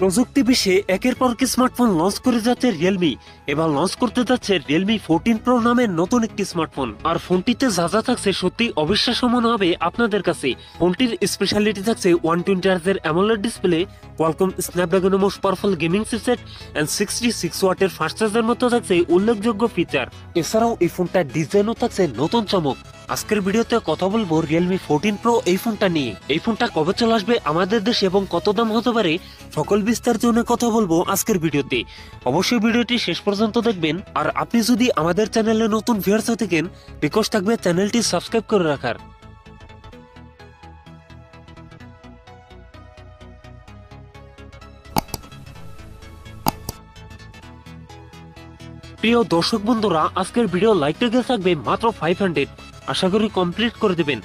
প্রযুক্তি বিশ্বে একের পর এক স্মার্টফোন লঞ্চ করে যাচ্ছে রিয়েলমি। এবার লঞ্চ করতে যাচ্ছে রিয়েলমি 14 প্রো নামের নতুন একটি স্মার্টফোন। আর ফোনটিতে যা যা থাকছে সত্যি অবিশ্বাস্য মনে হবে আপনাদের কাছে। ফোনটির স্পেশালিটি থাকছে 120 হার্জের অ্যামোলেড ডিসপ্লে, কোয়ালকম স্ন্যাপড্রাগনের most powerful gaming chipset and 66 ওয়াটের ফাস্ট চার্জের মতো থাকছে উল্লেখযোগ্য ফিচার। এছাড়াও এই ফোনটার ডিজাইনও থাকছে নতুন চমক। আজকের ভিডিওতে কথা বলবো রিয়েলমি 14 প্রো এই ফোনটা নিয়ে। এই ফোনটা কবে চলে আসবে আমাদের দেশে এবং কত দাম হতে পারে, সকল বিস্তারিত নিয়ে কথা বলবো আজকের ভিডিওতে। অবশ্যই ভিডিওটি শেষ পর্যন্ত দেখবেন। আর আপনি যদি আমাদের চ্যানেলে নতুন ভিউয়ার্স হয়ে থাকেন, রিকোয়েস্ট থাকবে চ্যানেলটি সাবস্ক্রাইব করে রাখার। প্রিয় দর্শক বন্ধুরা, আজকের ভিডিও লাইক লেগে থাকবে মাত্র 500। আশা করি কমপ্লিট করে দেবেন।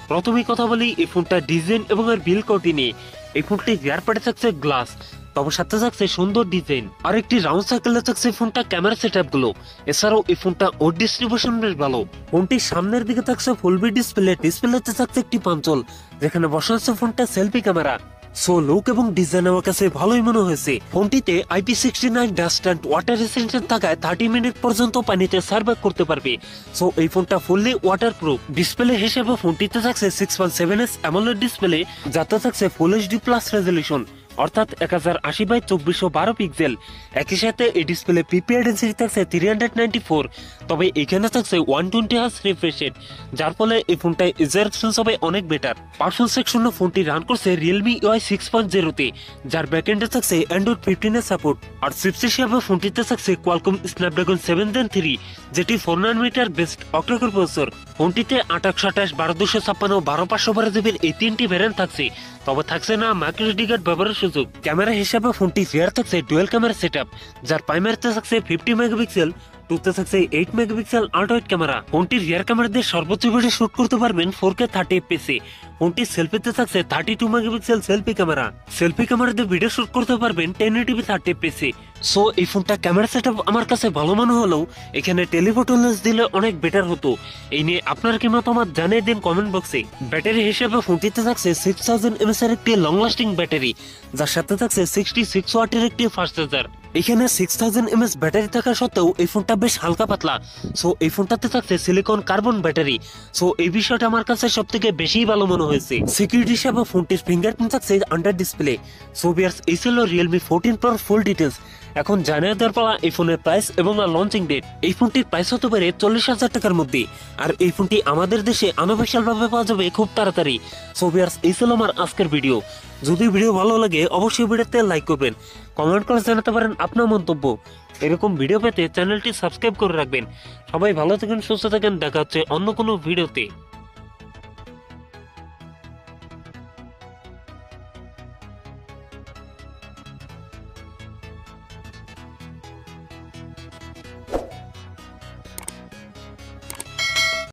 প্রথমেই কথা বলি এই ফোনটা ডিজাইন এবং এর বিল কোয়ালিটি নিয়ে। এই ফোনটি রিয়ার পার্টে থাকছে গ্লাস, তবে সাথে থাকছে সুন্দর ডিজাইন আর একটি রাউন্ড সার্কেলে থাকছে ফোনটা ক্যামেরা সেটআপ গুলো। এছাড়াও এই ফোনটা ওর ডিস্ট্রিবিউশন বেশ ভালো। ফোনটির সামনের দিকে থাকছে ফুল বি ডিসপ্লেতে থাকছে একটি পাঞ্চল, যেখানে বসা আছে ফোনটা সেলফি ক্যামেরা। সো লুক এবং ডিজাইন আমার কাছে ভালোই মনে হয়েছে। ফোনটিতে IP69 dust and water resistant থাকায় 30 মিনিট পর্যন্ত পানিতে সার্ভাইভ করতে পারবে। সো এই ফোনটা ফুললি ওয়াটারপ্রুফ। ডিসপ্লে হিসেবে ফোনটিতে থাকছে 6.7 অ্যামোলেড ডিসপ্লে, যাতে থাকছে ফুল এইচডি প্লাস রেজলিউশন, অর্থাৎ 1080x2412 পিক্সেল। একই সাথে এই ডিসপ্লে পিপিআই ডেন্সিটি থাকছে 394, তবে এখানে থাকছে 120 হার্জ রিফ্রেশ রেট, যার ফলে এই ফোনটায় ইউজার এক্সপিরিয়েন্স হবে অনেক বেটার। পারফরম্যান্স সেকশনে ফোনটি রান করছে রিয়েলমি UI 6.0 তে, যার ব্যাকএন্ডে থাকছে অ্যান্ড্রয়েড 15 এর সাপোর্ট। আর চিপস হিসেবে ফোনটিতে থাকছে কোয়ালকম স্ন্যাপড্রাগন 7 Gen 3, যেটি 4 nm বেস্ট অক্টাকোর প্রসেসর। ফোনটিতে 828 12256 12512 জিবির এই তিনটি ভ্যারিয়েন্ট থাকছে, তবে থাকছে না মাইক্রো SD কার্ড ব্যবহারের সুযোগ। ক্যামেরা হিসাবে ফোনটি রিয়ার থাকছে ডুয়াল ক্যামেরা সেটআপ, যার প্রাইমারিতে থাকছে 50 মেগাপিক্সেল, টুতে থাকছে 8 মেগাপিক্সেল আল্ট্রা ক্যামেরা। ফোনটির রিয়ার ক্যামেরা দিয়ে সর্বোচ্চ ভিডিও শুট করতে পারবেন 4K 30 fps এ। ফোনটির সেলফিতে থাকছে 32 megapixel selfie camera. Selfie camera দিয়ে ভিডিও শুট করতে পারবেন 1080p 30 fps এ। সো এই ফোনটা ক্যামেরা সেটআপ আমার কাছে ভালো মনে হলেও এখানে টেলিফোটো লেন্স দিলে অনেক বেটার হতো। এই নিয়ে আপনার কি মতামত জানিয়ে দিন কমেন্ট বক্সে। ব্যাটারি হিসেবে ফোনটিতে থাকছে 6000 mAh এর একটি লং লাস্টিং ব্যাটারি, যার সাথে থাকছে 66 ওয়াটের একটি ফাস্ট চার্জার। এখানে 6000 mAh ব্যাটারি থাকা সত্ত্বেও এই ফোনটা বেশ হালকা পাতলা। সো এই ফোনটাতে থাকছে সিলিকন কার্বন ব্যাটারি। সো এই বিষয়টা আমার কাছে সব থেকে বেশি ভালো মনে হয়েছে। সিকিউরিটি হিসাবে ফোনটির ফিঙ্গারপ্রিন্ট থাকছে আন্ডার ডিসপ্লে। সো ভিউয়ার্স, এই ছিল রিয়েলমি 14 প্রোর ফুল ডিটেলস। এখন জানিয়ে দেওয়ার পালা এই ফোনের প্রাইস এবং লঞ্চিং ডেট। এই ফোনটির প্রাইস হতে পারে 40,000 টাকার মধ্যে, আর এই ফোনটি আমাদের দেশে আনঅফিশিয়াল ভাবে পাওয়া যাবে খুব তাড়াতাড়ি। সো ভিউয়ার্স, এই ছিল আমার আজকের ভিডিও। যদি ভিডিও ভালো লাগে অবশ্যই ভিডিওতে লাইক করবেন, কমেন্ট করে জানাতে পারেন আপনার মন্তব্য। এরকম ভিডিও পেতে চ্যানেলটি সাবস্ক্রাইব করে রাখবেন। সবাই ভালো থাকেন, সুস্থ থাকেন, দেখা হচ্ছে অন্য কোনো ভিডিওতে।